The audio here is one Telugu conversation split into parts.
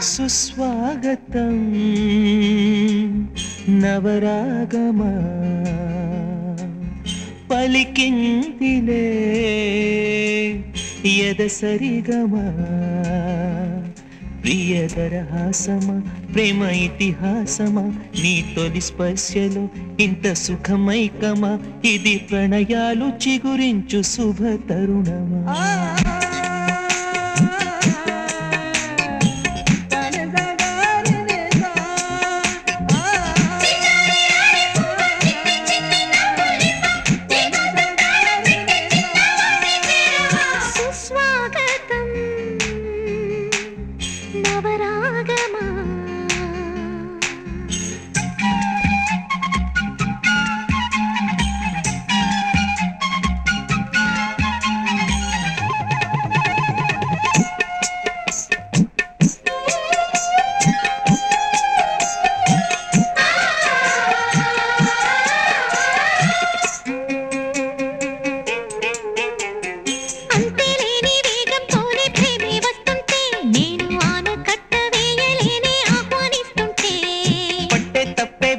సుస్వాగతం నవరాగమా పలికిందిలే యదసరిగమా ప్రియదరహాసమా ప్రేమ ఇతిహాసమా నీ తొలి స్పర్శలో ఇంత సుఖమైకమా ఇది ప్రణయాలు చిగురించు శుభ తరుణమా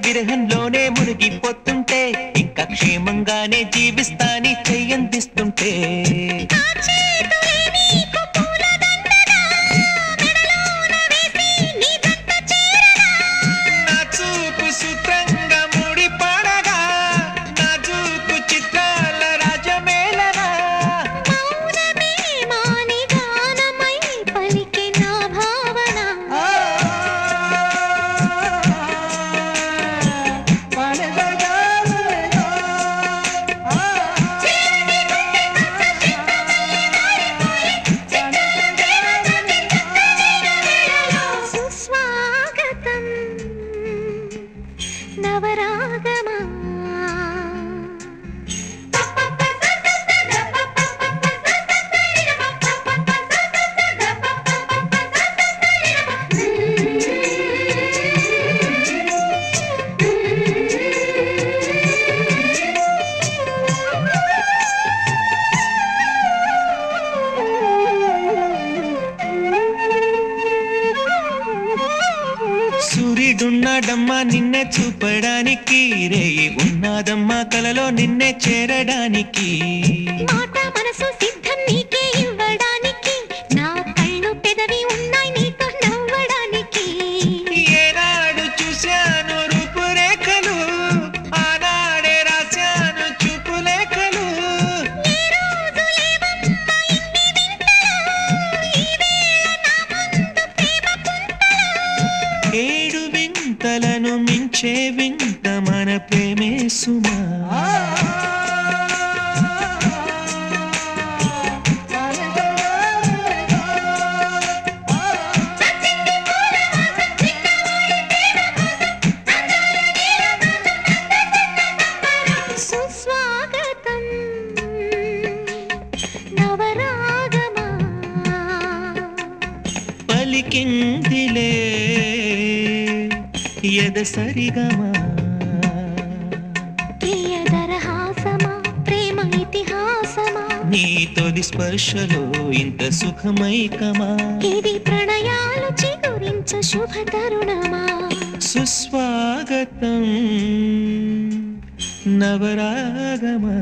విరహంలోనే మునిగిపోతుంటే ఇంకా క్షేమంగానే జీవిస్తాని చెయ్యందిస్తుంటే నా చూపు సూత్రంగా ముడి పడగా నా చూపు చిత్రాల రాజమేళనా మౌనమే మాని గానమై పలికే నా భావన నవరాగమా సూర్యుడున్నాడమ్మా నిన్నే చూపడానికి రేయి ఉన్నాదమ్మా కలలో నిన్నే చేరడానికి మాట మనసు సిద్ధం నీకే ఇవ్వడానికి నా కళ్ళు పెదవి ఉన్నాయి నీతో నవ్వడానికి ఏనాడు చూశాను రూపురేఖలు ఆనాడే రాశాను చూపులేఖలు ఈ రోజు లేవమ్మా ఇన్ని వింతలు ఈ వేళ నా ముందు ప్రేమ పుంతలు ఏడు వింతలను మించే వింత మన ప్రేమే సుమా సుస్వాగతం నవరాగమా పలికిందిలే యదసరిగమా ప్రియదరహాసమా ప్రేమ ఇతిహాసమా నీ తొలి స్పర్శలో ఇంత సుఖమైకమా ఇది ప్రణయాలు చిగురించు శుభ తరుణమా సుస్వాగతం నవరాగమా